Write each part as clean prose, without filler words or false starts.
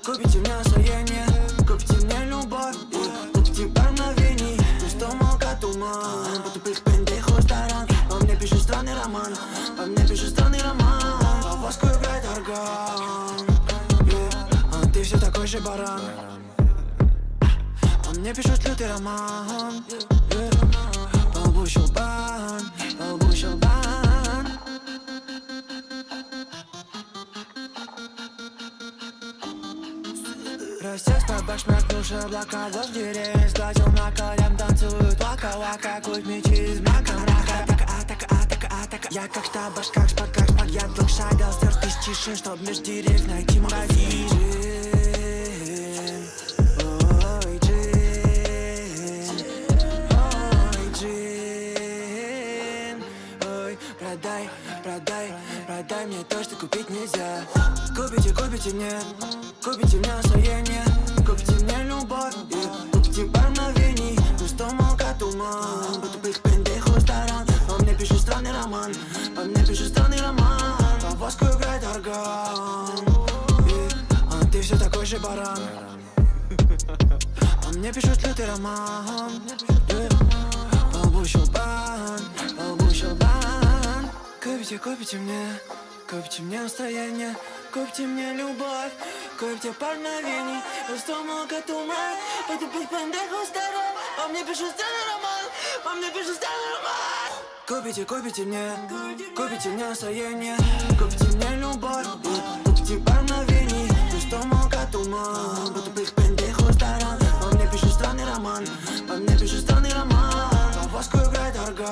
Купите мне настроение, купите мне любовь, купите пару мгновений, пустому как туман, потупых пендейху сторон. По мне пишет странный роман, по воску играет орган, а ты все такой же баран. По мне пишут лютый роман, по лбу щелбан. Рассек табак, шмякнувши облака, дождь деревьев сглазил на колен, танцуют вака-вака, куть мечи из мрака. Атака, я как штабаш, как шпак, я вдруг шагал, стер тысячи, чтоб меж деревьев найти магазин. Ой, джин, ой, продай мне то, что купить нельзя. Купите мне настроение, купите мне любовь, купите пару мгновений, пустому как туман, потупых пендейху сторон. По мне пишет странный роман, по воску играет орган, а ты все такой же баран. По мне пишут лютый роман, по лбу щелбан. Купите мне настроение, купите мне любовь, купите пару мгновений, пустому как туман, потупых пендейху сторон. По мне пишут странный роман, Купите мне настроение, купите мне любовь, купите пару мгновений, пустому как туман, потупых пендейху сторон. По мне пишут странный роман, по воску играет орган,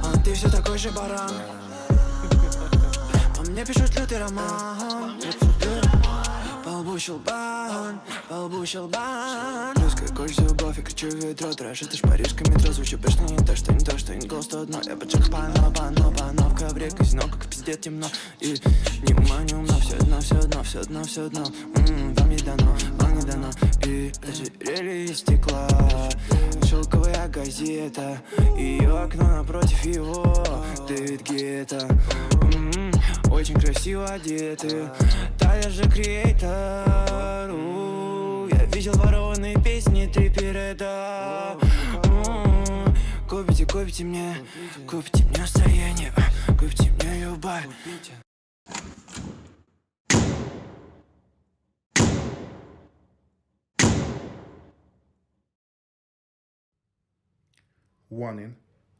а ты все такой же баран. По мне пишут лютый роман, по лбу щелбан. Русская кожа, любовь, я кричу в ведро, трэш, это ж парижское метро. Звучу бешено, не то, что не голос, то одно. Я поджег пано в ковре, казино, как пиздец темно. И не умно, все одно. Вам не дано, и ожерелье из стекла, шелковая газета, ее окно напротив его, Дэвид Гетта. Очень красиво одеты, Таля же креатор. Я видел ворованные песни трипереда. Купите мне настроение, купите мне любовь. Warning: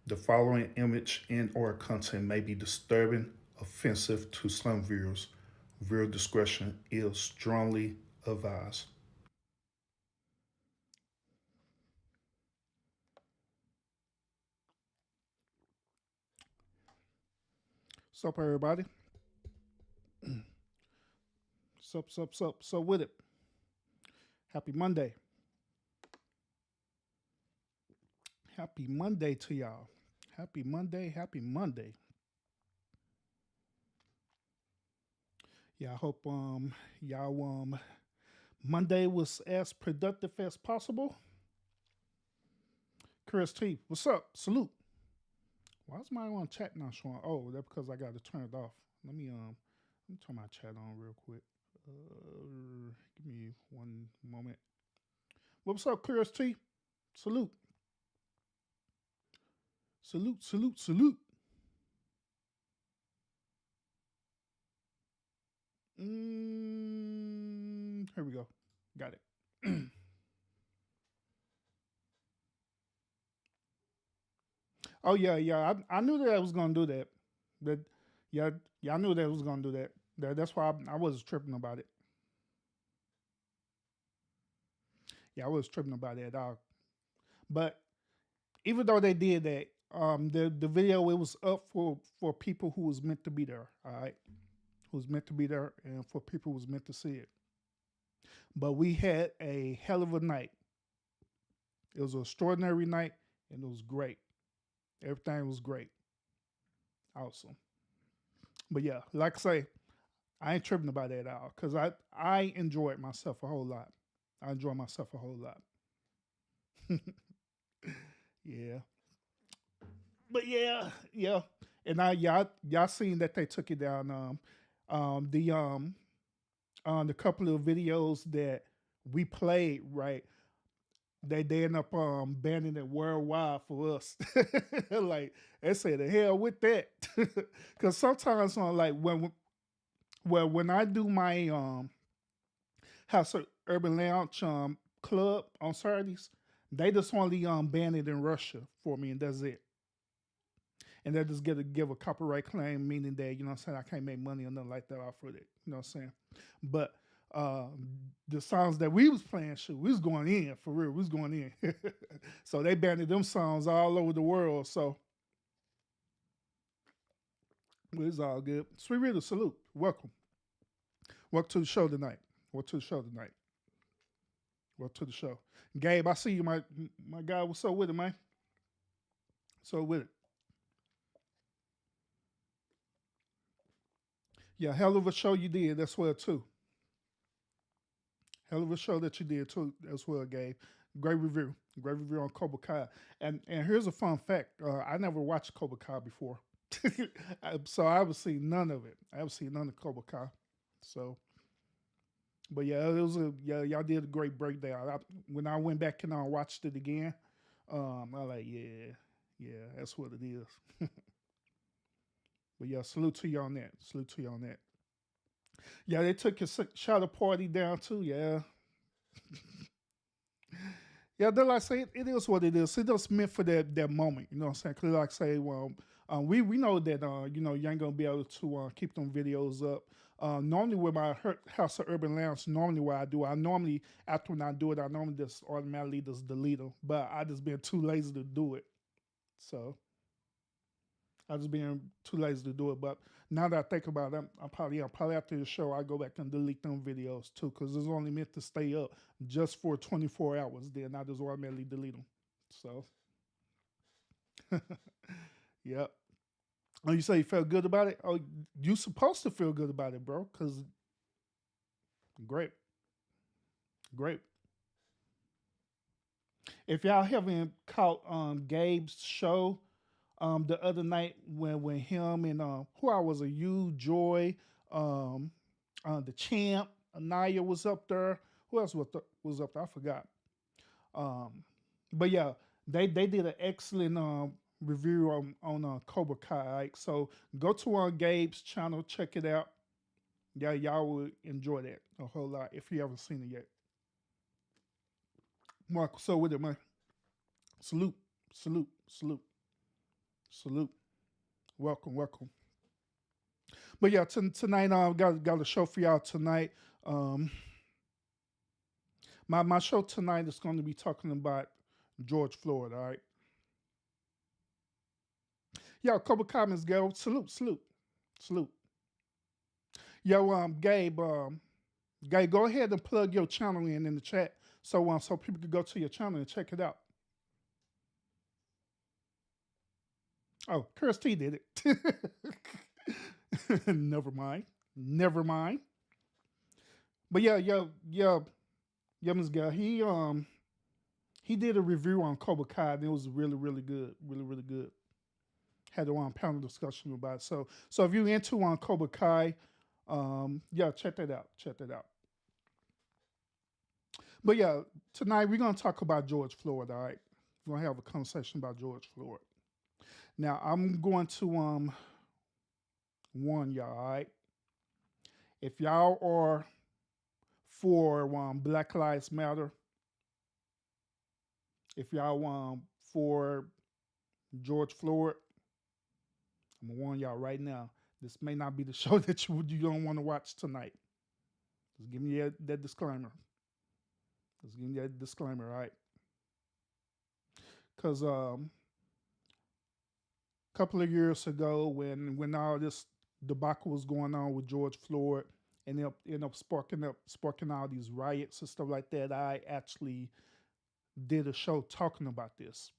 the following image and/or content may be disturbing, offensive to some viewers. Viewer discretion is strongly advised. What's up, everybody? Sup with it. Happy Monday. Happy Monday to y'all. Happy Monday. Yeah, I hope y'all Monday was as productive as possible. Chris T, what's up? Salute. Why is my on chat not showing? Oh, that's because I got to turn it off. Let me turn my chat on real quick. Give me one moment. What's up, Chris T? Salute. Salute. Here we go. Got it. Oh yeah. I knew that I was gonna do that. I knew that I was gonna do that. That's why I was tripping about it. Yeah, I was tripping about it at all. But even though they did that, the video it was up for people who was meant to be there. All right, who was meant to be there, and for people who was meant to see it. But we had a hell of a night. It was an extraordinary night, and it was great. Everything was great, awesome. But yeah, like I say, I ain't tripping about that at all because I enjoyed myself a whole lot. I enjoy myself a whole lot. Yeah, but yeah, and I y'all seen that they took it down. The couple of videos that we played, right? They end up banning it worldwide for us. Like they say the hell with that, because sometimes on like when I do my House of Urban Lounge club on Saturdays, they just only ban it in Russia for me, and that's it. And they just get to give a copyright claim, meaning that you know what I'm saying I can't make money or nothing like that off of it. You know what I'm saying? But uh, the songs that we was playing, shoot, we was going in for real. We was going in. So they banned them songs all over the world. So it's all good. Sweet Rita, salute. Welcome. Welcome to the show tonight. Welcome to the show tonight. Welcome to the show. Gabe, I see you, my guy. What's up with it, man? So with it. Yeah, hell of a show you did as well too. Hell of a show that you did too as well, Gabe. Great review. Great review on Cobra Kai. And here's a fun fact. I never watched Cobra Kai before. So I haven't seen none of it. I haven't seen none of Cobra Kai. So but yeah, it was a yeah, y'all did a great breakdown. When I went back and I watched it again, I like, yeah, that's what it is. But yeah, salute to you on that. Salute to you on that. Yeah, they took a shadow party down too. Yeah, yeah. They like say it is what it is. It just meant for that moment. You know what I'm saying? Cause like say, well, we know that you know you ain't gonna be able to keep them videos up. Normally with my House of Urban Lounge, normally what I normally after when I do it, I normally just automatically just delete them. But I just been too lazy to do it. So I just being too lazy to do it. But now that I think about it, I'm probably after the show I go back and delete them videos too, because it's only meant to stay up just for 24 hours. Then I just automatically delete them. So, yep. Oh, you say you felt good about it? Oh, you supposed to feel good about it, bro. Cause great, great. If y'all haven't caught Gabe's show the other night when him and who I was a you Joy, um the champ Anaya was up there. Who else was up there? I forgot. Um, but yeah, they did an excellent review on Cobra Kai. Right? So go to Gabe's channel, check it out. Yeah, y'all will enjoy that a whole lot if you haven't seen it yet. Mark, so with it, man. Salute, salute, salute, salute. Welcome, welcome. But yeah, tonight got a show for y'all tonight. Um, my show tonight is going to be talking about George Floyd. All right. Yo, a couple comments, go. Salute, salute, salute. Yo, Gabe, go ahead and plug your channel in the chat so people can go to your channel and check it out. Oh, Chris T did it. Never mind. Never mind. But yeah, Miss Gal, he did a review on Cobra Kai and it was really, really good. Really, really good. Had a panel discussion about it. So if you're into on Cobra Kai, yeah, check that out. Check that out. But yeah, tonight we're gonna talk about George Floyd. All right, we're gonna have a conversation about George Floyd. Now I'm going to warn y'all. All right, if y'all are for Black Lives Matter, if y'all for George Floyd, I'm gonna warn y'all right now. This may not be the show that you don't want to watch tonight. Just give me that disclaimer. Just give me that disclaimer, all right? Because a couple of years ago, when all this debacle was going on with George Floyd, and it ended up sparking all these riots and stuff like that, I actually did a show talking about this.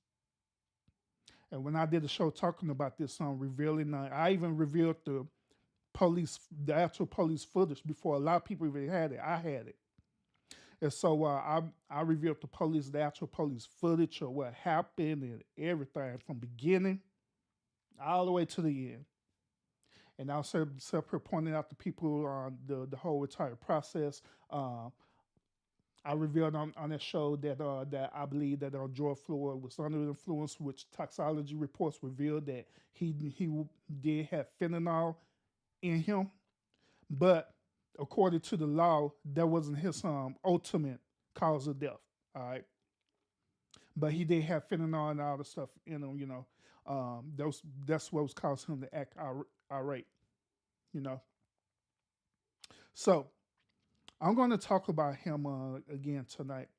And when I did a show talking about this, revealing, I even revealed the actual police footage before a lot of people even had it. I had it. And so I revealed the actual police footage of what happened and everything from beginning all the way to the end. And I was separate pointing out to people on the whole entire process. Uh, I revealed on that show that I believe that George Floyd was under the influence, which toxicology reports revealed that he did have fentanyl in him, but according to the law, that wasn't his ultimate cause of death. All right, but he did have fentanyl and all the stuff in him. That's what was causing him to act irate. You know, so I'm going to talk about him again tonight.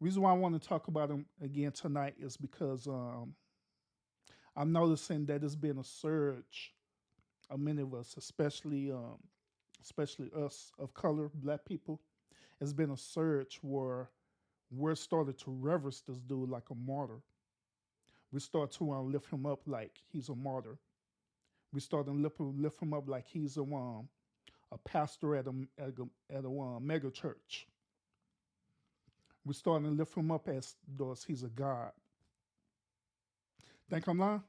Reason why I want to talk about him again tonight is because I'm noticing that there's been a surge of many of us, especially us of color, black people. It's been a surge where we're started to reverence this dude like a martyr. We start to lift him up like he's a martyr. We start to lift him up like he's a pastor at a mega church. We starting to lift him up as though he's a god. Think I'm lying?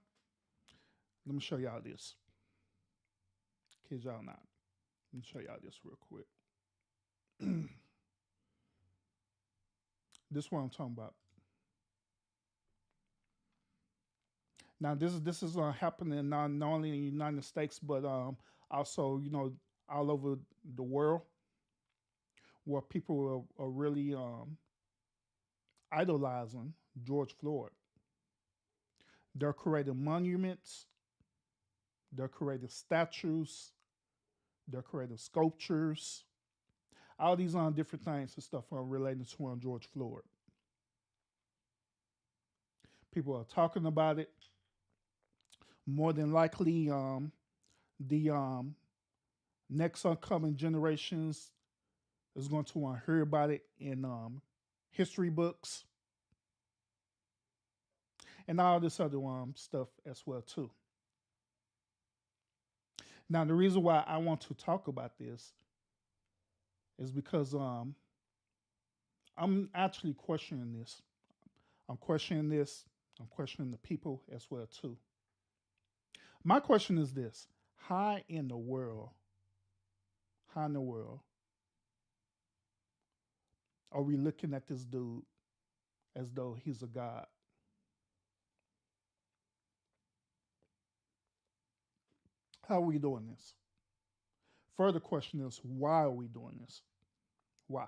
Let me show y'all this. Kids, y'all not. Let me show y'all this real quick. This is what I'm talking about. Now this is happening not only in the United States but also all over the world where people are really idolizing George Floyd. They're creating monuments, they're creating statues, they're creating sculptures, all these different things and stuff are related to George Floyd. People are talking about it. More than likely, the next upcoming generations is going to hear about it in history books and all this other stuff as well too. Now, the reason why I want to talk about this is because I'm actually questioning this. I'm questioning this. I'm questioning the people as well too. My question is this: How in the world? How in the world are we looking at this dude as though he's a god? How are we doing this? Further question is, why are we doing this? Why?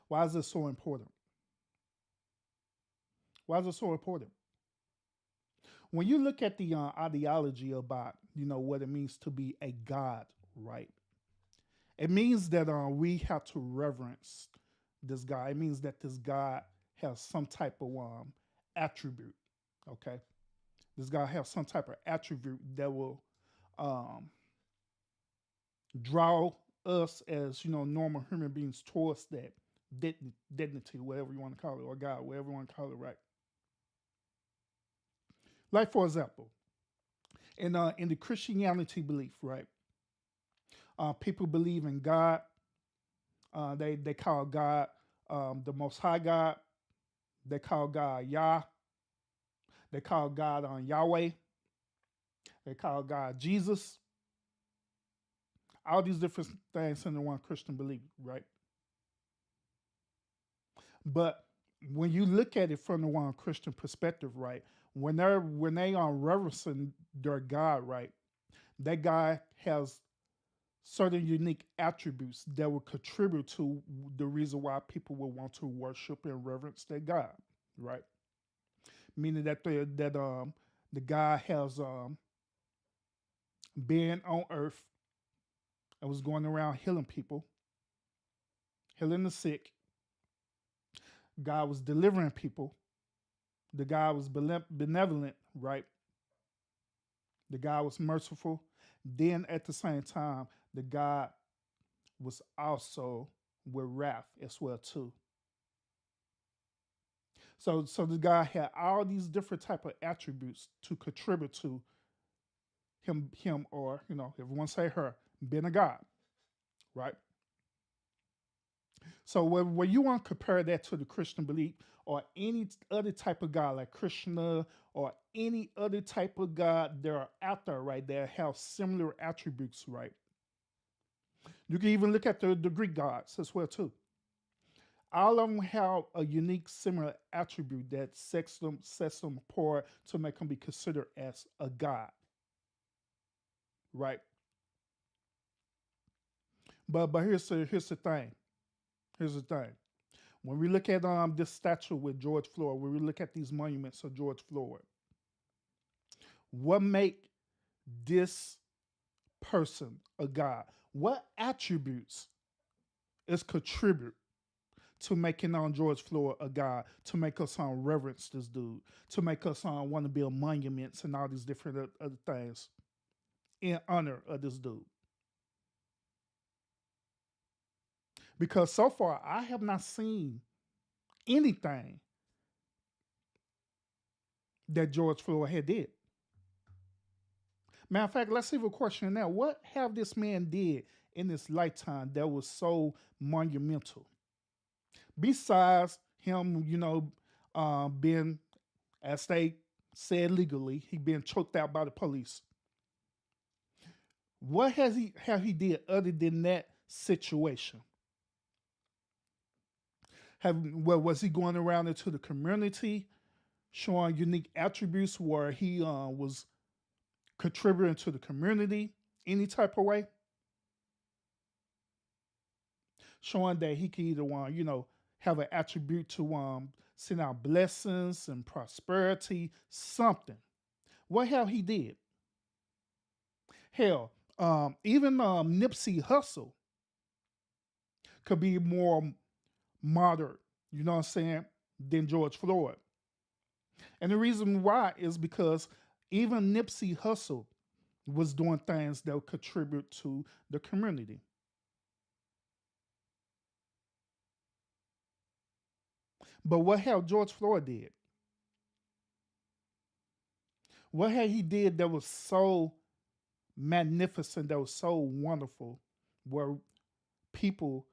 Why is this so important? Why is it so important? When you look at the ideology about what it means to be a god, right? It means that we have to reverence this God. It means that this God has some type of attribute. Okay, this God has some type of attribute that will um, draw us as normal human beings towards that dignity, whatever you want to call it, or God, whatever you want to call it, right? Like for example, in the Christianity belief, right? People believe in God. They call God the Most High God. They call God Yah. They call God Yahweh. They call God Jesus. All these different things in the one Christian belief, right? But when you look at it from the one Christian perspective, right, when they are reverencing their God, right, that God has certain unique attributes that will contribute to the reason why people will want to worship and reverence their God, right? Meaning that the God has been on earth and was going around healing people, healing the sick. God was delivering people. The God was benevolent, right? The God was merciful. Then at the same time, the God was also with wrath as well too. So the God had all these different type of attributes to contribute to him, or everyone say her, being a god, right? So where you want to compare that to the Christian belief or any other type of God like Krishna or any other type of God that are out there, right, that have similar attributes, right? You can even look at the Greek gods as well too. All of them have a unique, similar attribute that sets them apart to make them be considered as a god, right? But here's the thing. Here's the thing. When we look at this statue with George Floyd, when we look at these monuments of George Floyd, what make this person a god? What attributes is contribute to making George Floyd a god, to make us reverence this dude, to make us want to build monuments and all these different other things in honor of this dude? Because so far I have not seen anything that George Floyd had did. Matter of fact, let's leave a question now. What have this man did in his lifetime that was so monumental? Besides him, being, as they said legally, he been choked out by the police. What have he did other than that situation? Was he going around into the community showing unique attributes where he was contributing to the community any type of way? Showing that he could either have an attribute to send out blessings and prosperity, something. What have he did? Hell, even Nipsey Hussle could be more moderate, you know what I'm saying, than George Floyd. And the reason why is because even Nipsey Hussle was doing things that would contribute to the community. But what have George Floyd did? What had he did that was so magnificent, that was so wonderful, where people,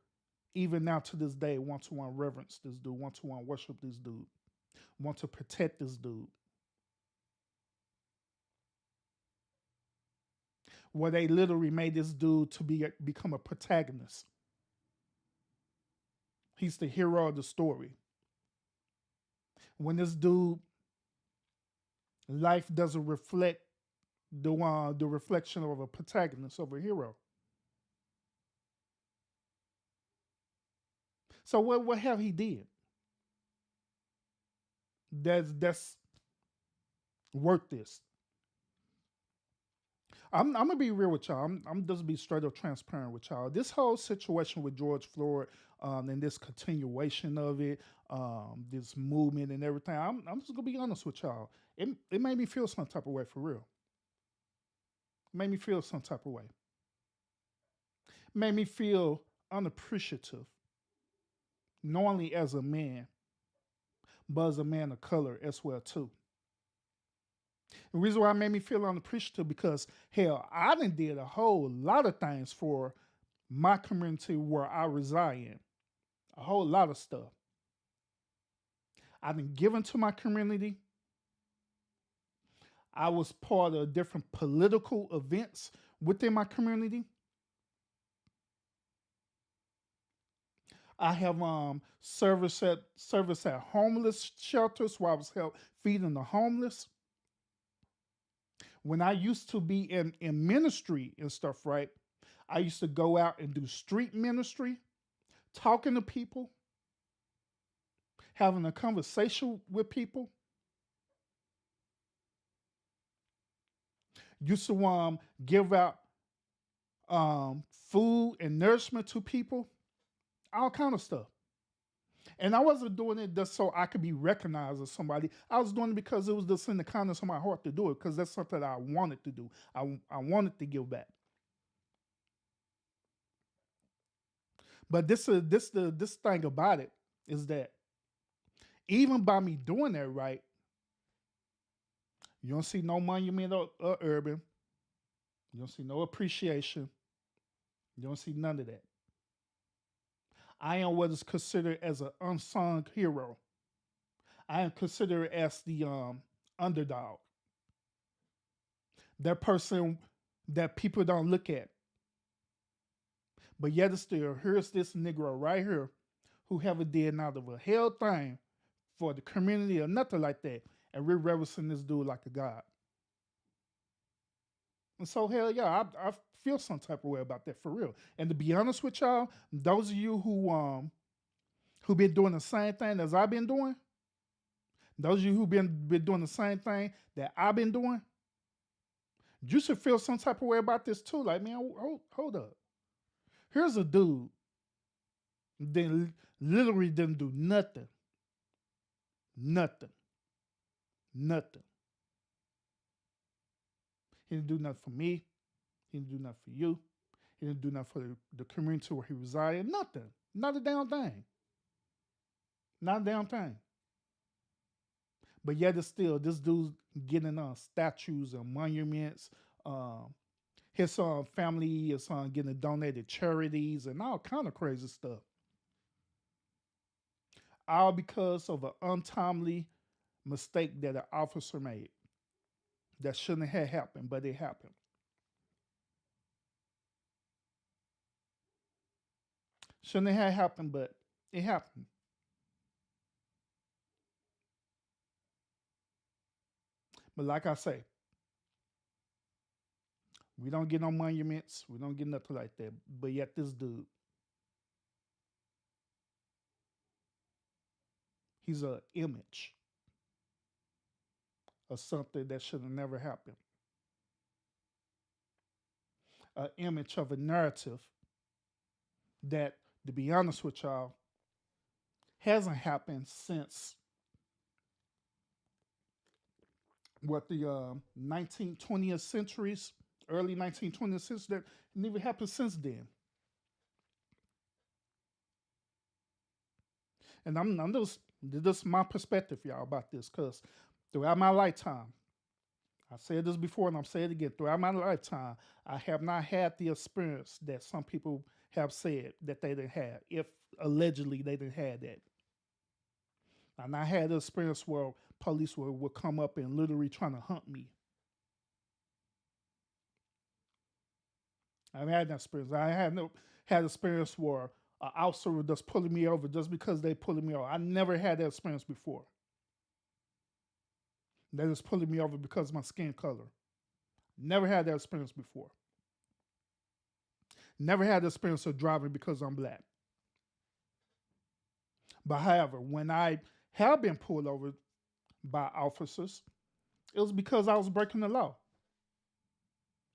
even now to this day, want to reverence this dude, want to worship this dude, want to protect this dude? Where they literally made this dude to become a protagonist. He's the hero of the story. When this dude life doesn't reflect the reflection of a protagonist, of a hero. So what have he did that's worth this? I'm gonna be real with y'all. I'm just be straight up transparent with y'all. This whole situation with George Floyd, and this continuation of it, this movement and everything. I'm just gonna be honest with y'all. It made me feel some type of way, for real. It made me feel some type of way. It made me feel unappreciative, not only as a man, but as a man of color as well too. The reason why it made me feel unappreciative because hell, I done did a whole lot of things for my community where I reside in. A whole lot of stuff. I've been given to my community. I was part of different political events within my community. I have service at homeless shelters where I was help feeding the homeless. When I used to be in ministry and stuff, right? I used to go out and do street ministry, talking to people, having a conversation with people. Used to give out food and nourishment to people, all kind of stuff. And I wasn't doing it just so I could be recognized as somebody. I was doing it because it was just in the kindness of my heart to do it, because that's something I wanted to do. I wanted to give back. But this thing about it is that even by me doing that, right, you don't see no monument or urban. You don't see no appreciation. You don't see none of that. I am what is considered as an unsung hero. I am considered as the underdog. That person that people don't look at. But yet it's still, here's this Negro right here who haven't did not of a hell thing for the community or nothing like that. And we're reverencing this dude like a god. And so hell yeah, I feel some type of way about that for real. And to be honest with y'all, those of you who been doing the same thing as I've been doing, those of you who been doing the same thing that I've been doing, you should feel some type of way about this too. Like, man, hold up. Here's a dude that literally didn't do nothing. Nothing. Nothing. He didn't do nothing for me. He didn't do nothing for you. He didn't do nothing for the community where he resided. Nothing. Not a damn thing. Not a damn thing. But yet it's still, this dude's getting statues and monuments. His family is getting donated charities and all kind of crazy stuff. All because of an untimely mistake that an officer made that shouldn't have happened, but it happened. Shouldn't have happened, but it happened. But like I say, we don't get no monuments. We don't get nothing like that. But yet this dude, he's an image of something that should have never happened. An image of a narrative that, to be honest with y'all, hasn't happened since what the 1920th centuries, early 1920th century. That never happened since then. And I'm just this is my perspective, y'all, about this, because throughout my lifetime, I said this before and I'm saying it again, throughout my lifetime, I have not had the experience that some people have said that they didn't have, if allegedly they didn't have that. And I had the experience where police would come up and literally trying to hunt me. I've had that experience. I had experience where an officer was just pulling me over just because they pulling me over. I never had that experience before. They just pulling me over because of my skin color. Never had that experience before. Never had the experience of driving because I'm black. But however, when I have been pulled over by officers, it was because I was breaking the law.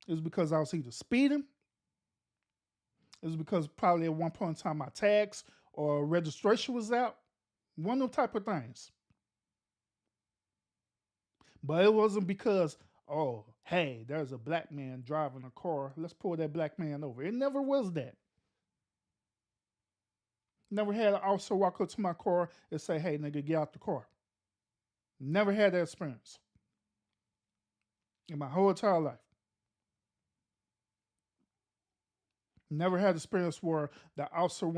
It was because I was either speeding. It was because probably at one point in time my tags or registration was out. One of those type of things. But it wasn't because, oh, hey, there's a black man driving a car. Let's pull that black man over. It never was that. Never had an officer walk up to my car and say, hey, nigga, get out the car. Never had that experience in my whole entire life. Never had experience where the officer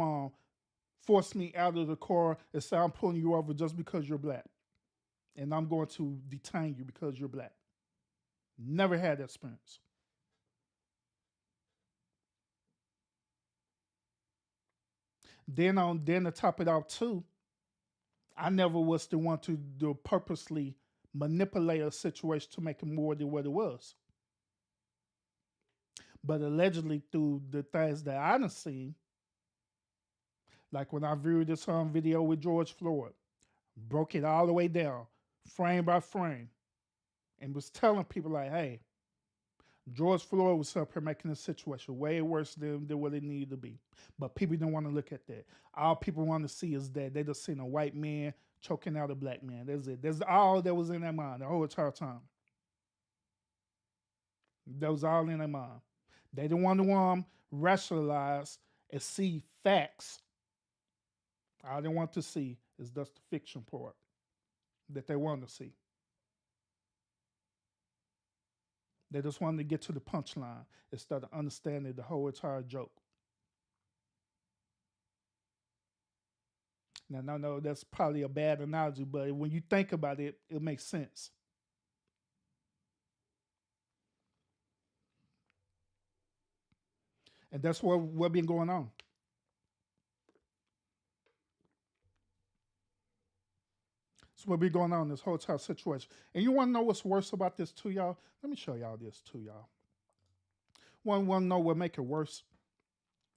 forced me out of the car and say, I'm pulling you over just because you're black. And I'm going to detain you because you're black. Never had that experience. Then to top it off too, I never was the one to purposely manipulate a situation to make it more than what it was. But allegedly through the things that I done seen, like when I viewed this video with George Floyd, broke it all the way down, frame by frame, and was telling people like, hey, George Floyd was up here making the situation way worse than what it needed to be. But people don't want to look at that. All people want to see is that they just seen a white man choking out a black man. That's it. That's all that was in their mind the whole entire time. That was all in their mind. They didn't want to rationalize and see facts. All they want to see is just the fiction part that they want to see. They just wanted to get to the punchline instead of understanding the whole entire joke. Now, I know that's probably a bad analogy, but when you think about it, it makes sense. And that's what been going on. That's what been going on in this whole entire situation. And you want to know what's worse about this too, y'all? Let me show y'all this too, y'all. Want to know what make it worse?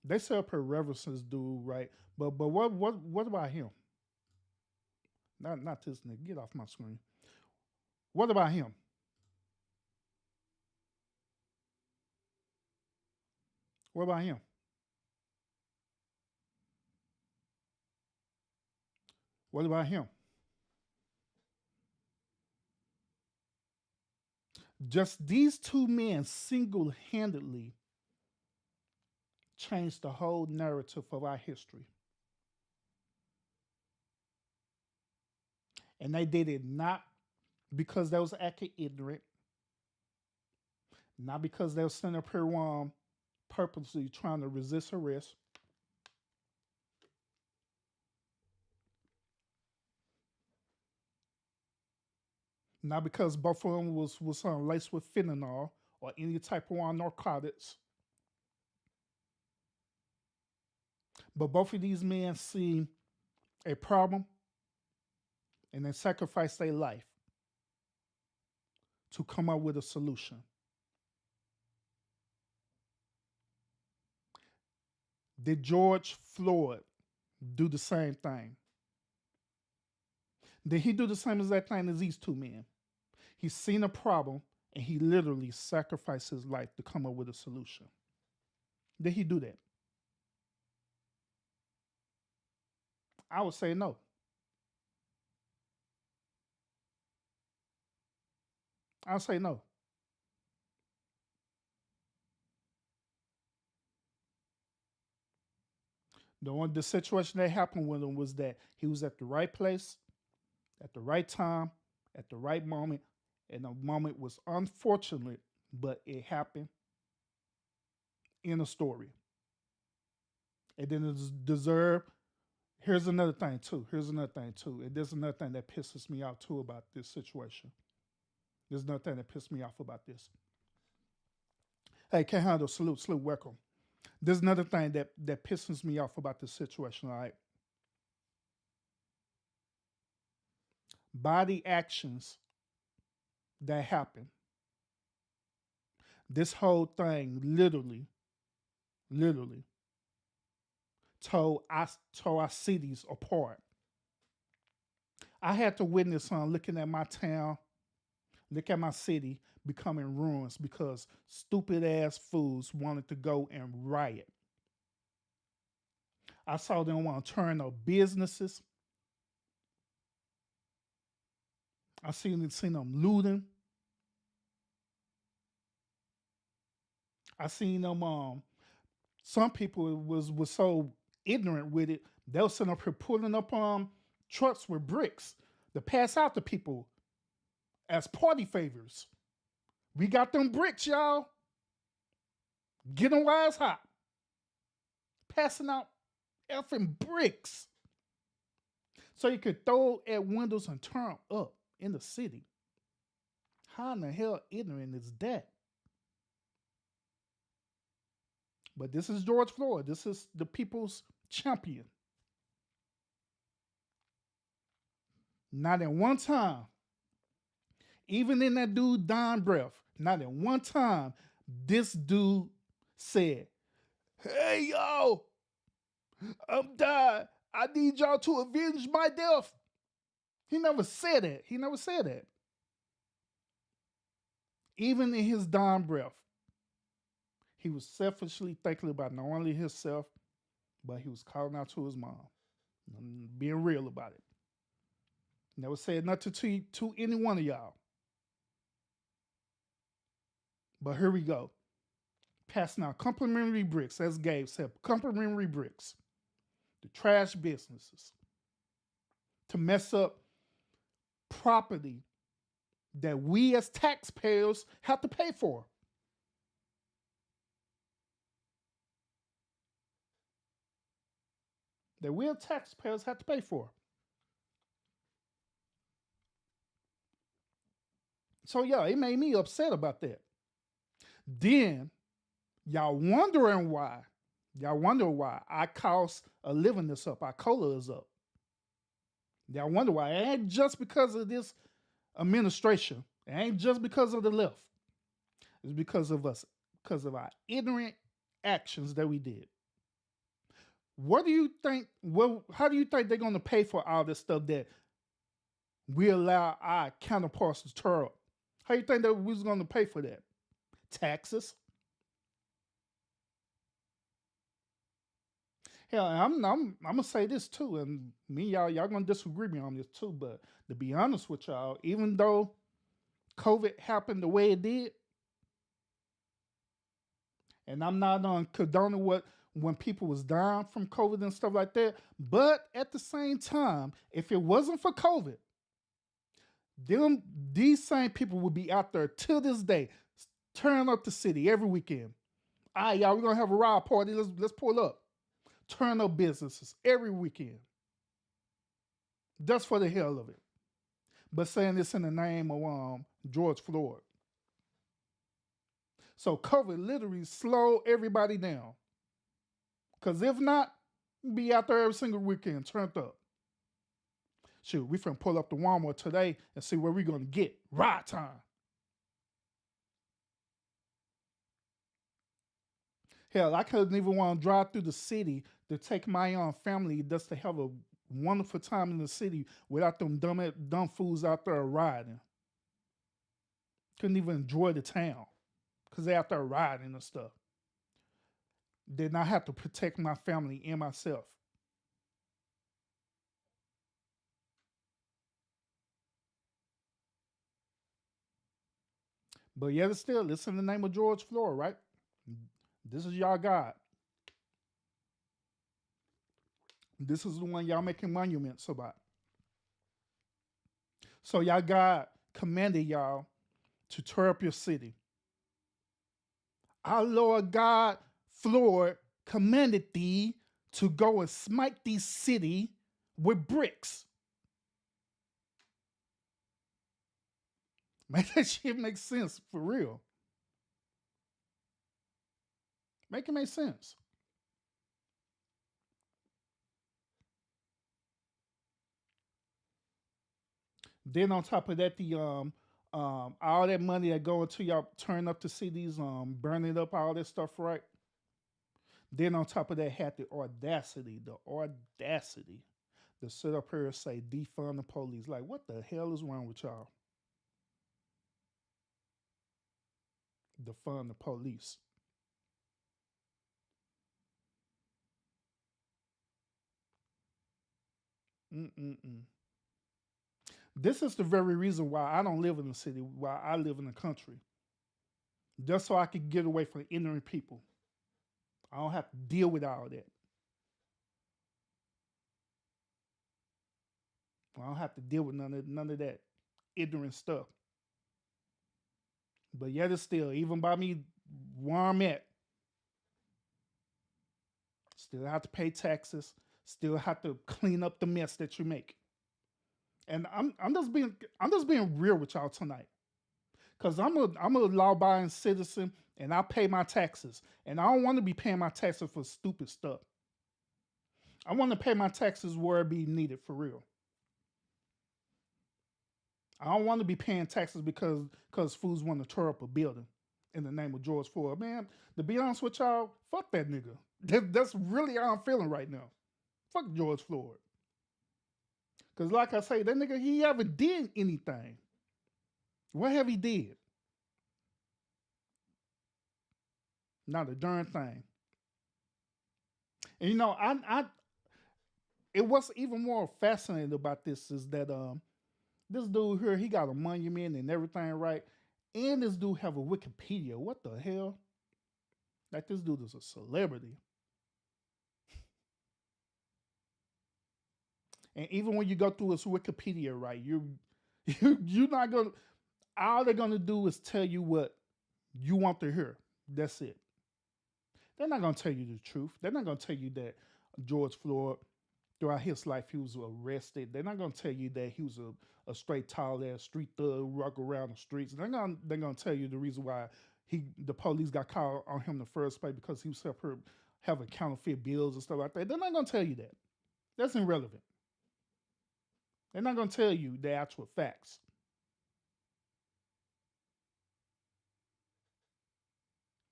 They set up her reverences dude, right? But what about him? Not this nigga. Get off my screen. What about him? What about him? What about him? Just these two men single handedly changed the whole narrative of our history. And they did it not because they was acting ignorant, not because they were sitting up here purposely trying to resist arrest. Not because both of them was laced with fentanyl or any type of narcotics. But both of these men see a problem and they sacrifice their life to come up with a solution. Did George Floyd do the same thing? Did he do the same exact thing as these two men? He's seen a problem and he literally sacrificed his life to come up with a solution. Did he do that? I would say no. I'll say no. The situation that happened with him was that he was at the right place, at the right time, at the right moment, and the moment was unfortunate, but it happened in a story. It didn't deserve. Here's another thing too. And there's another thing that pisses me off too about this situation. There's another thing that pissed me off about this. Hey, can't handle, salute, welcome. There's another thing that pisses me off about this situation, all right? Body actions that happen. This whole thing literally tore our cities apart. I had to witness looking at my town, look at my city becoming ruins because stupid ass fools wanted to go and riot. I saw them want to turn up businesses. I seen them looting. I seen them. Some people was so ignorant with it. They were sitting up here pulling up trucks with bricks to pass out to people as party favors. We got them bricks, y'all. Get them while it's hot. Passing out effing bricks. So you could throw at windows and turn up in the city. How in the hell ignorant is that? But this is George Floyd. This is the people's champion. Not in one time, even in that dude dying breath, not in one time, this dude said, "Hey, y'all, I'm dying. I need y'all to avenge my death." He never said that. Even in his dying breath, he was selfishly thinking about not only himself, but he was calling out to his mom. Being real about it. Never said nothing to any one of y'all. But here we go. Passing out complimentary bricks, as Gabe said, complimentary bricks to trash businesses, to mess up property that we as taxpayers have to pay for. That we as taxpayers have to pay for. So yeah, it made me upset about that. Then y'all wondering why. Y'all wonder why our cost of living is up, our cola is up. Y'all wonder why. It ain't just because of this administration. It ain't just because of the left. It's because of us, because of our ignorant actions that we did. What do you think? Well, how do you think they're going to pay for all this stuff that we allow our counterparts to tear up? How do you think that we was going to pay for that? Taxes. Hell, I'm gonna say this too, and me y'all gonna disagree me on this too. But to be honest with y'all, even though COVID happened the way it did, and I'm not on condoning what when people was dying from COVID and stuff like that, but at the same time, if it wasn't for COVID, them these same people would be out there till this day, turning up the city every weekend. All right, y'all, we're gonna have a ride party. Let's pull up. Turn up businesses every weekend. Just for the hell of it. But saying this in the name of George Floyd. So COVID literally slowed everybody down. Because if not, be out there every single weekend, turned up. Shoot, we finna pull up to Walmart today and see where we're gonna get. Ride time. Hell, I couldn't even want to drive through the city to take my family just to have a wonderful time in the city without them dumb fools out there riding. Couldn't even enjoy the town because they out there riding and stuff. Did not have to protect my family and myself. But yet still, it's in the name of George Floyd, right? This is y'all God. This is the one y'all making monuments about. So y'all God commanded y'all to tear up your city. Our Lord God, Floyd, commanded thee to go and smite thee city with bricks. Make that shit make sense for real. Make it make sense. Then on top of that, the all that money that go into y'all turn up the cities, burning up all that stuff, right? Then on top of that, had the audacity to sit up here and say defund the police. Like, what the hell is wrong with y'all? Defund the police. Mm-mm-mm. This is the very reason why I don't live in the city, why I live in the country. Just so I can get away from ignorant people. I don't have to deal with all that. I don't have to deal with none of that ignorant stuff. But yet it's still, even by me where I'm at, still have to pay taxes, still have to clean up the mess that you make. And I'm just being real with y'all tonight. Cause I'm a law abiding citizen and I pay my taxes. And I don't want to be paying my taxes for stupid stuff. I want to pay my taxes where it be needed for real. I don't want to be paying taxes because fools want to tear up a building in the name of George Floyd. Man, to be honest with y'all, fuck that nigga. That's really how I'm feeling right now. Fuck George Floyd. Because like I say, that nigga, he haven't did anything. What have he did? Not a darn thing. And you know, I it what's even more fascinating about this is that this dude here, he got a monument and everything, right? And this dude have a Wikipedia. What the hell? Like this dude is a celebrity. And even when you go through his Wikipedia, right, you're not gonna. all they're gonna do is tell you what you want to hear. That's it. They're not gonna tell you the truth. They're not gonna tell you that George Floyd, throughout his life, he was arrested. They're not gonna tell you that he was a straight tall ass street thug, walk around the streets. They're gonna tell you the reason why the police got called on him in the first place because he was having counterfeit bills and stuff like that. They're not gonna tell you that. That's irrelevant. They're not gonna tell you the actual facts.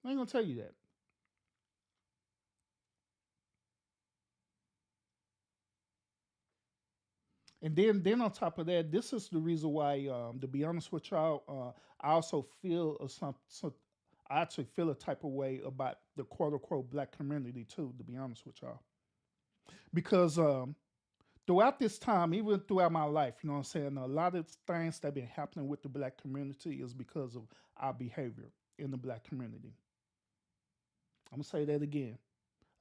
They ain't gonna tell you that. And then on top of that, this is the reason why, to be honest with y'all, I also feel I actually feel a type of way about the quote unquote black community too. To be honest with y'all, because throughout this time, even throughout my life, you know what I'm saying, a lot of things that have been happening with the black community is because of our behavior in the black community. I'm gonna say that again.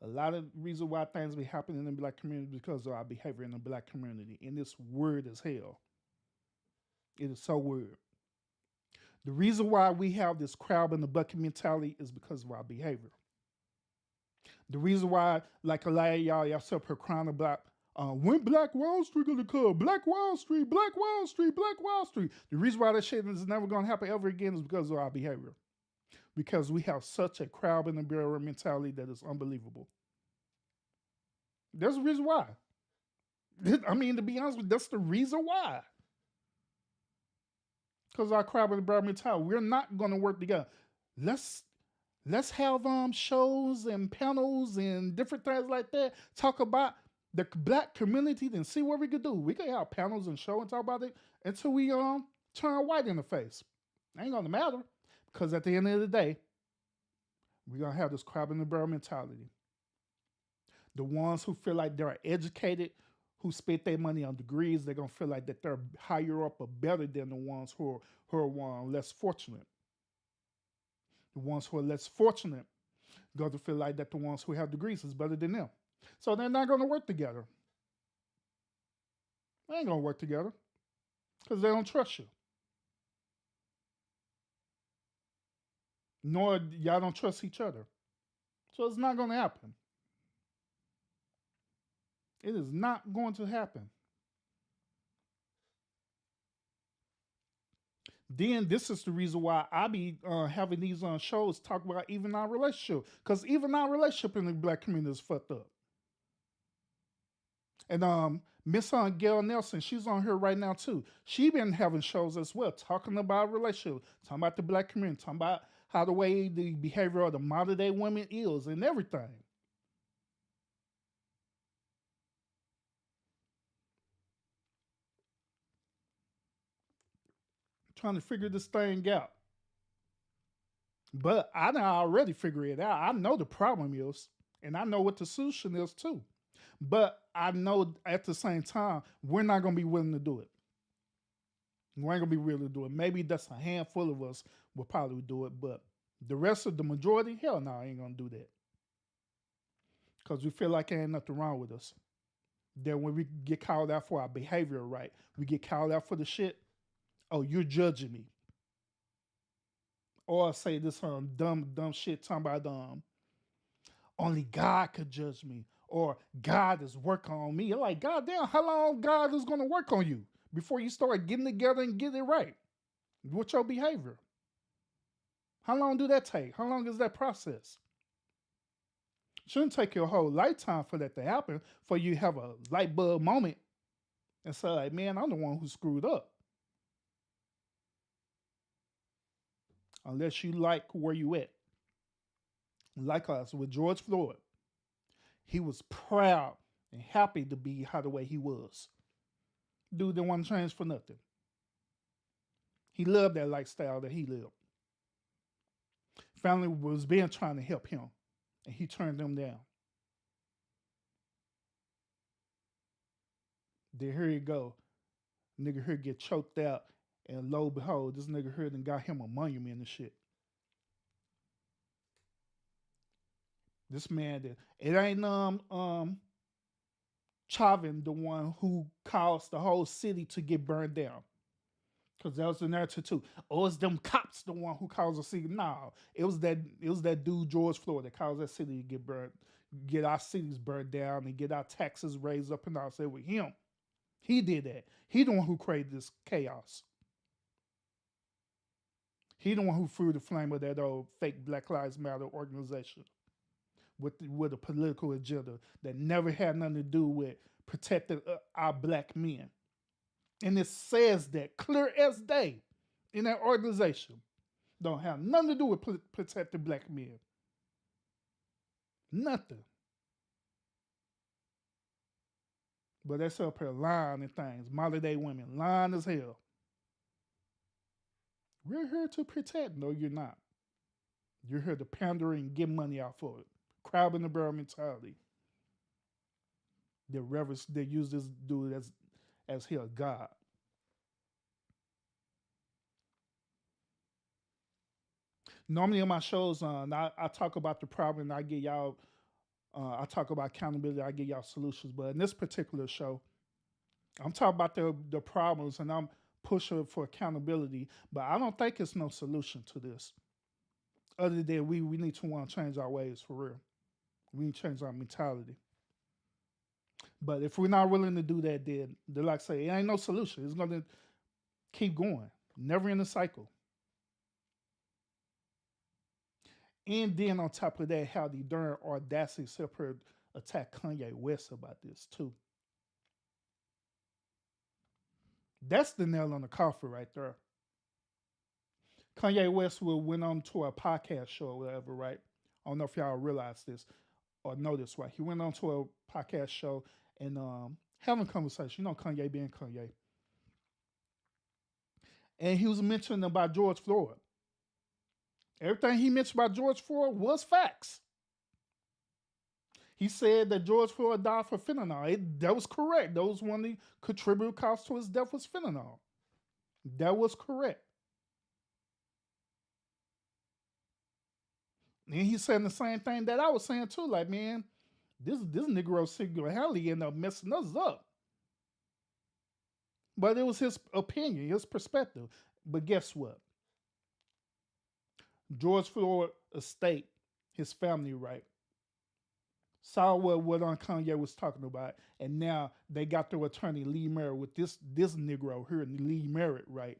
A lot of reason why things be happening in the black community because of our behavior in the black community. And it's weird as hell. It is so weird. The reason why we have this crab in the bucket mentality is because of our behavior. The reason why, like a lot of y'all sit up here crying about when Black Wall Street gonna come? Black Wall Street, Black Wall Street, Black Wall Street. The reason why that shit is never gonna happen ever again is because of our behavior. Because we have such a crab in the barrel mentality that is unbelievable. There's a reason why. I mean, to be honest with you, that's the reason why. Because our crab in the barrel mentality, we're not gonna work together. Let's let's have shows and panels and different things like that. Talk about the black community and see what we could do. We could have panels and show and talk about it until we turn white in the face. Ain't gonna matter because at the end of the day, we're gonna have this crab in the barrel mentality. The ones who feel like they're educated, who spend their money on degrees, they're gonna feel like that they're higher up or better than the ones who are less fortunate. The ones who are less fortunate go to feel like that the ones who have degrees is better than them. So they're not gonna work together. They ain't gonna work together because they don't trust you. Nor y'all don't trust each other. So it's not gonna happen. It is not going to happen. Then this is the reason why I be having these shows talk about even our relationship, because even our relationship in the black community is fucked up. And Miss Gail Nelson, she's on here right now too. She been having shows as well, talking about relationship, talking about the black community, talking about how the way the behavior of the modern day women is and everything. Trying to figure this thing out. But I done already figured it out. I know the problem is, and I know what the solution is too. But I know at the same time, we're not gonna be willing to do it. We ain't gonna be willing to do it. Maybe that's a handful of us will probably do it, but the rest of the majority, hell no, I ain't gonna do that. Because we feel like there ain't nothing wrong with us. Then when we get called out for our behavior, right? We get called out for the shit. Oh, you're judging me. Or say this dumb shit talking about only God could judge me. Or God is working on me. You're like, God damn, how long God is gonna work on you before you start getting together and get it right with your behavior? How long do that take? How long is that process? Shouldn't take your whole lifetime for that to happen, for you to have a light bulb moment and say, like, man, I'm the one who screwed up. Unless you like where you at. Like us with George Floyd. He was proud and happy to be how the way he was. Dude didn't want to change for nothing. He loved that lifestyle that he lived. Family was being trying to help him, and he turned them down. Then here you go. Nigga here get choked out, and lo and behold, this nigga here done got him a monument and shit. This man did. It ain't Chavin the one who caused the whole city to get burned down. Cause that was the narrative too. Oh, it's them cops the one who caused the city. No, it was that dude George Floyd that caused that city to get burned, get our cities burned down, and get our taxes raised up and all. Say with him, he did that. He the one who created this chaos. He the one who threw the flame of that old fake Black Lives Matter organization with a political agenda that never had nothing to do with protecting our black men. And it says that clear as day in that organization. Don't have nothing to do with protecting black men. Nothing. But that's up here lying and things. Modern day women lying as hell. We're here to protect. No, you're not. You're here to pander and get money out for it. Crab in the barrel mentality. They use this dude as he a god. Normally in my shows, I talk about the problem and I get y'all. I talk about accountability. I get y'all solutions. But in this particular show, I'm talking about the problems and I'm pushing for accountability. But I don't think it's no solution to this. Other than we need to want to change our ways for real. We need to change our mentality. But if we're not willing to do that, then they like say it ain't no solution. It's gonna keep going. Never in a cycle. And then on top of that, how the darn audacity separate attack Kanye West about this too. That's the nail on the coffin right there. Kanye West went on to a podcast show or whatever, right? I don't know if y'all realize this or know this, right? He went on to a podcast show and having a conversation. You know, Kanye being Kanye. And he was mentioning about George Floyd. Everything he mentioned about George Floyd was facts. He said that George Floyd died for fentanyl. That was correct. That was one of the contributing cause to his death was fentanyl. That was correct. And he's saying the same thing that I was saying too. Like, man, this Negro single-handedly ended up messing us up. But it was his opinion, his perspective. But guess what? George Floyd estate, his family, right, saw what Kanye was talking about, and now they got their attorney Lee Merritt with this Negro here, Lee Merritt, right?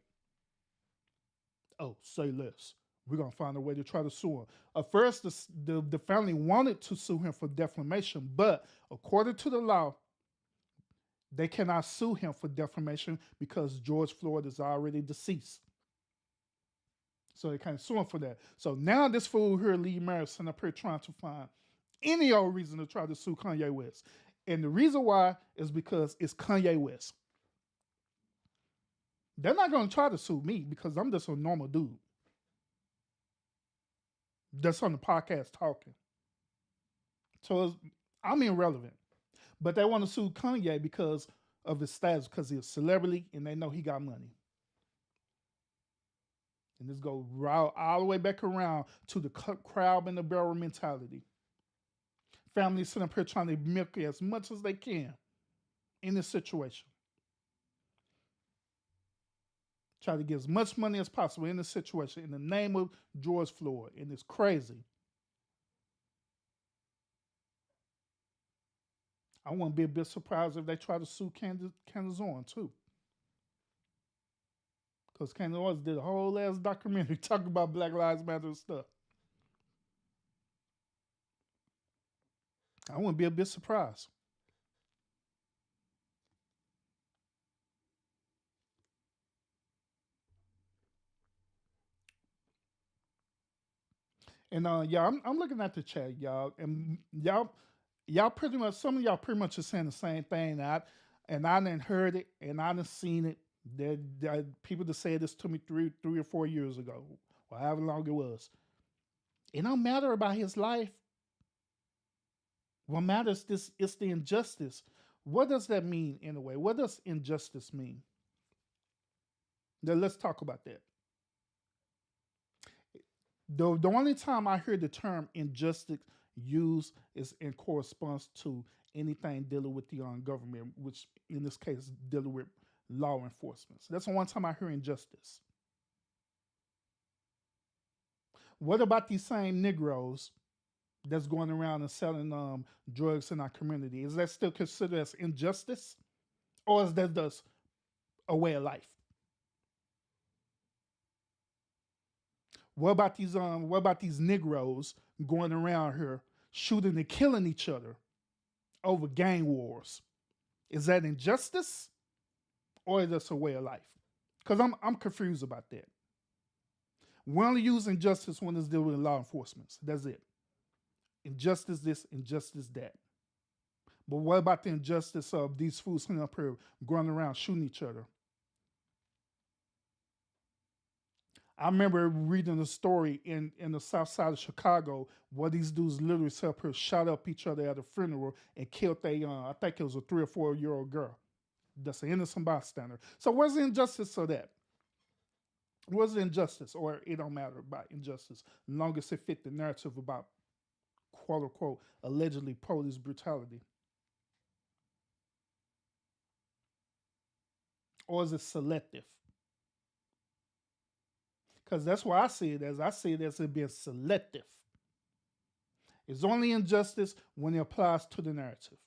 Oh, say less. We're gonna find a way to try to sue him. At first, the family wanted to sue him for defamation, but according to the law, they cannot sue him for defamation because George Floyd is already deceased. So they can't sue him for that. So now this fool here, Lee Merritt, sitting up here trying to find any old reason to try to sue Kanye West. And the reason why is because it's Kanye West. They're not going to try to sue me because I'm just a normal dude that's on the podcast talking. So I'm irrelevant. But they want to sue Kanye because of his status, because he's a celebrity and they know he got money. And this goes all the way back around to the crab in the barrel mentality. Families sitting up here trying to milk as much as they can in this situation. Try to get as much money as possible in this situation in the name of George Floyd. And it's crazy. I wouldn't be a bit surprised if they try to sue Candace Owens too. Because Candace Owens did a whole ass documentary talking about Black Lives Matter and stuff. I wouldn't be a bit surprised. And yeah, I'm looking at the chat, y'all, and y'all pretty much, some of y'all pretty much are saying the same thing. And I didn't heard it, and I didn't seen it. There people that said this to me three or 4 years ago, or however long it was. It don't matter about his life. What matters is the injustice. What does that mean in a way? What does injustice mean? Now let's talk about that. The only time I hear the term injustice used is in corresponds to anything dealing with the government, which in this case dealing with law enforcement. That's the one time I hear injustice. What about these same Negroes that's going around and selling drugs in our community? Is that still considered as injustice, or is that just a way of life? What about these Negroes going around here shooting and killing each other over gang wars? Is that injustice, or is that a way of life? Because I'm confused about that. We only use injustice when it's dealing with law enforcement. That's it. Injustice this, injustice that. But what about the injustice of these fools sitting up here going around shooting each other? I remember reading a story in the south side of Chicago where these dudes literally set up here, shot up each other at a funeral and killed I think it was a 3 or 4 year old girl. That's an innocent bystander. So where's the injustice of that? Where's the injustice? Or it don't matter about injustice, as long as it fit the narrative about quote unquote allegedly police brutality. Or is it selective? Because that's what I see it as. I see it as it being selective. It's only injustice when it applies to the narrative.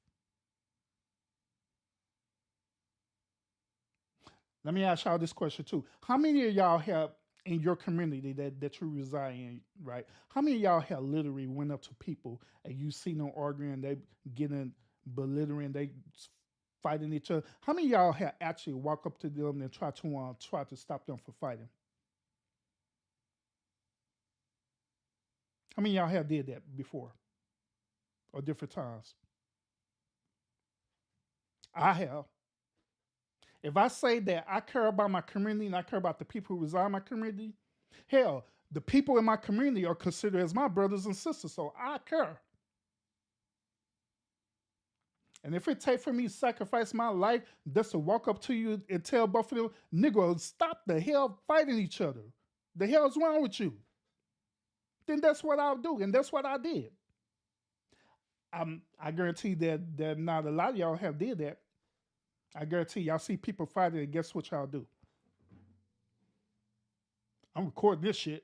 Let me ask y'all this question too. How many of y'all have in your community that you reside in, right? How many of y'all have literally went up to people and you see them arguing, they getting belittling, they fighting each other? How many of y'all have actually walk up to them and try to stop them from fighting? How many of y'all have did that before or different times? I have. If I say that I care about my community and I care about the people who reside in my community, hell, the people in my community are considered as my brothers and sisters, so I care. And if it takes for me to sacrifice my life just to walk up to you and tell both of them, Negroes, stop the hell fighting each other. The hell's wrong with you? Then that's what I'll do, and that's what I did. I guarantee that not a lot of y'all have did that. I guarantee y'all see people fighting, and guess what y'all do? I'm recording this shit.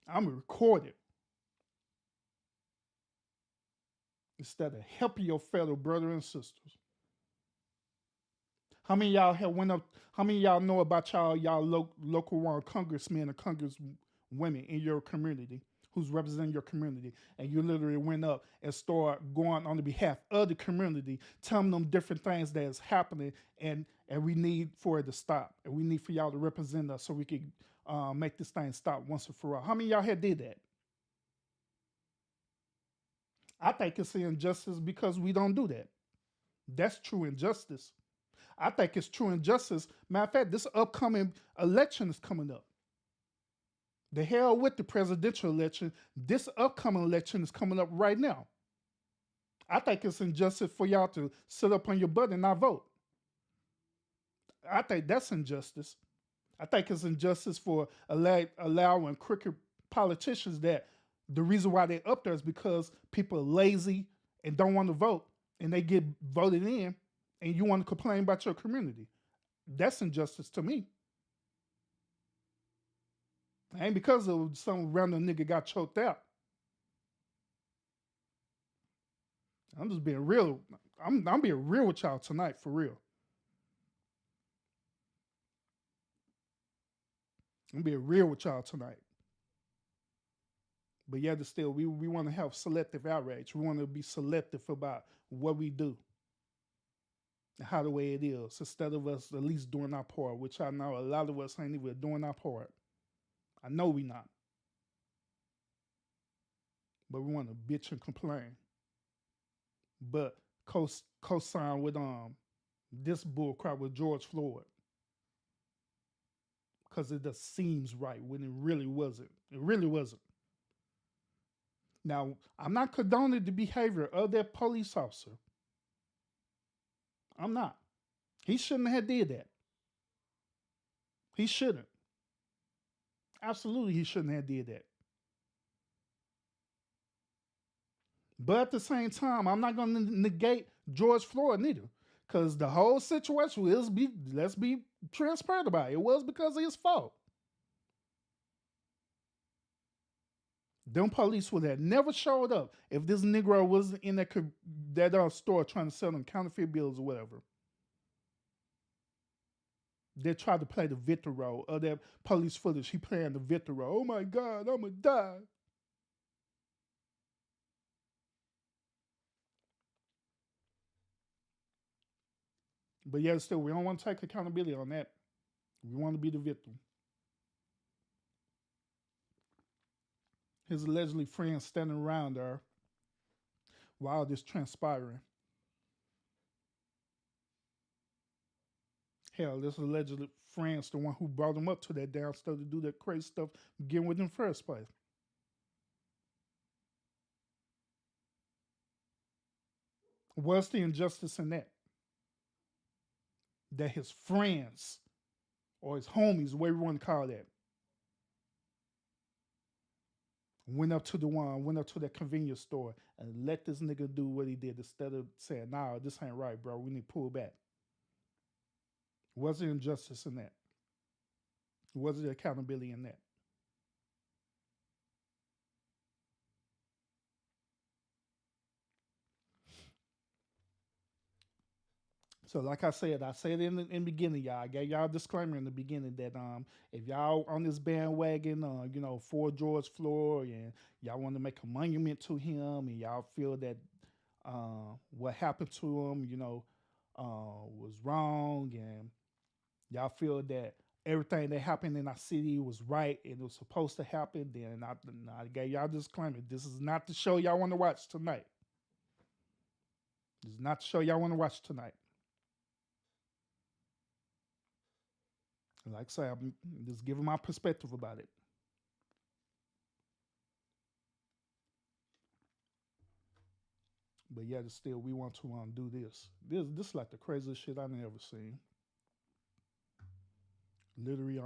I'm gonna record it instead of helping your fellow brothers and sisters. How many of y'all have went up? How many of y'all know about y'all local one congressmen and congresswomen in your community who's representing your community, and you literally went up and start going on the behalf of the community, telling them different things that is happening, and we need for it to stop, and we need for y'all to represent us so we can make this thing stop once and for all. How many of y'all had did that? I think it's an injustice because we don't do that. That's true injustice. I think it's true injustice. Matter of fact, this upcoming election is coming up. The hell with the presidential election. This upcoming election is coming up right now. I think it's injustice for y'all to sit up on your butt and not vote. I think that's injustice. I think it's injustice for allowing crooked politicians that the reason why they're up there is because people are lazy and don't want to vote, and they get voted in, and you want to complain about your community. That's injustice to me. It ain't because of some random nigga got choked out. I'm just being real. I'm being real with y'all tonight, for real. I'm being real with y'all tonight. But yet still, we want to have selective outrage. We want to be selective about what we do and how the way it is, instead of us at least doing our part, which I know a lot of us ain't even doing our part. I know we not. But we want to bitch and complain. But co-sign with this bullcrap with George Floyd. Because it just seems right when it really wasn't. It really wasn't. Now, I'm not condoning the behavior of that police officer. I'm not. He shouldn't have did that. He shouldn't. Absolutely, he shouldn't have did that. But at the same time, I'm not going to negate George Floyd neither, because the whole situation was be let's be transparent about it. It was because of his fault. Them police would have never showed up if this Negro wasn't in that store trying to sell them counterfeit bills or whatever. They tried to play the victor role of that police footage. He playing the victor role. Oh my God, I'm gonna die. But yet still, we don't want to take accountability on that. We want to be the victim. His allegedly friends standing around there while this transpiring. Hell, this allegedly friends the one who brought him up to that downstairs to do that crazy stuff, begin with in the first place. What's the injustice in that? That his friends or his homies, whatever you want to call that, went up to that convenience store and let this nigga do what he did instead of saying, nah, this ain't right, bro. We need to pull back. Was there injustice in that? Was there accountability in that? So, like I said in the beginning, y'all. I gave y'all a disclaimer in the beginning that if y'all on this bandwagon, for George Floyd, and y'all want to make a monument to him, and y'all feel that what happened to him, was wrong, and y'all feel that everything that happened in our city was right and it was supposed to happen, then I gave y'all a disclaimer. This is not the show y'all want to watch tonight. This is not the show y'all want to watch tonight. Like I say, I'm just giving my perspective about it. But yet, still, we want to do this. This is like the craziest shit I've ever seen. Literally,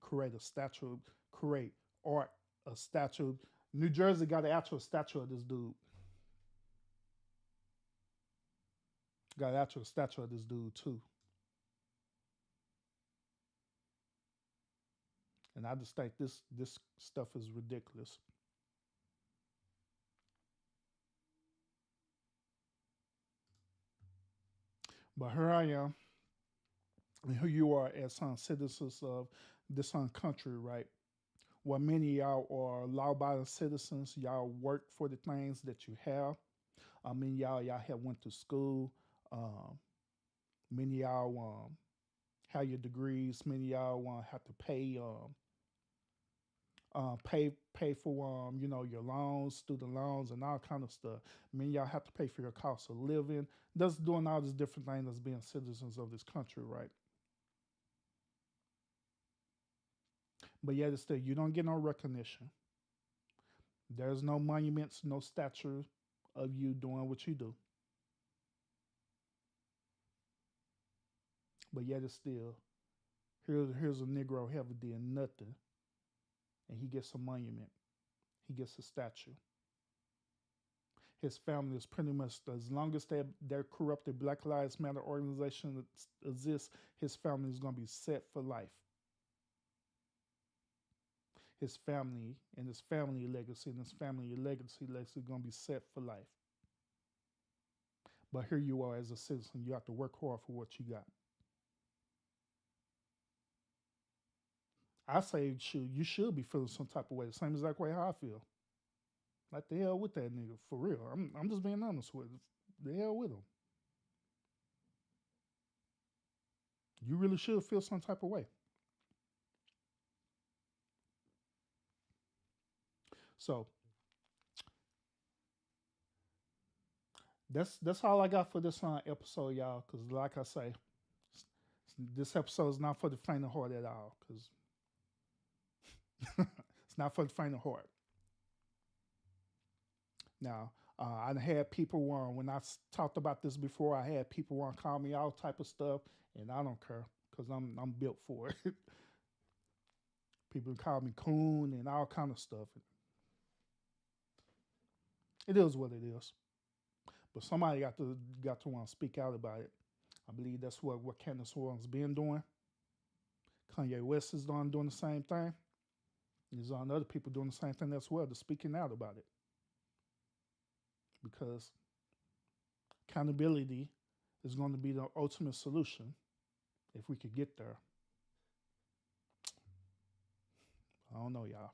create a statue, create art, a statue. New Jersey got an actual statue of this dude. Got an actual statue of this dude too. And I just think this stuff is ridiculous. But here I am, and here you are as citizens of this country, right? Well, many of y'all are law-abiding citizens. Y'all work for the things that you have. Many of y'all have went to school. Um, Many of y'all have your degrees. Many of y'all have to pay for your loans, student loans, and all kind of stuff. Many of y'all have to pay for your cost of living. That's doing all these different things as being citizens of this country, right? But yet, it's still you don't get no recognition. There's no monuments, no statue of you doing what you do. But yet, it's still here's a Negro ever did nothing, and he gets a monument. He gets a statue. His family is pretty much as long as their corrupted Black Lives Matter organization exists, his family is gonna be set for life. His family and his family legacy and his family legacy gonna be set for life. But here you are as a citizen, you have to work hard for what you got. I say you should be feeling some type of way, the same exact way how I feel. Like the hell with that nigga, for real. I'm just being honest with you. The hell with him. You really should feel some type of way. So that's all I got for this episode, y'all. Because like I say, this episode is not for the faint of heart at all. Because it's not for the faint of heart. Now, I had people when I talked about this before. I had people want to call me all type of stuff, and I don't care because I'm built for it. People call me coon and all kind of stuff. It is what it is. But somebody got to want to speak out about it. I believe that's what Candace Owens been doing. Kanye West is doing the same thing. There's other people doing the same thing as well. They're speaking out about it because accountability is going to be the ultimate solution if we could get there. I don't know, y'all.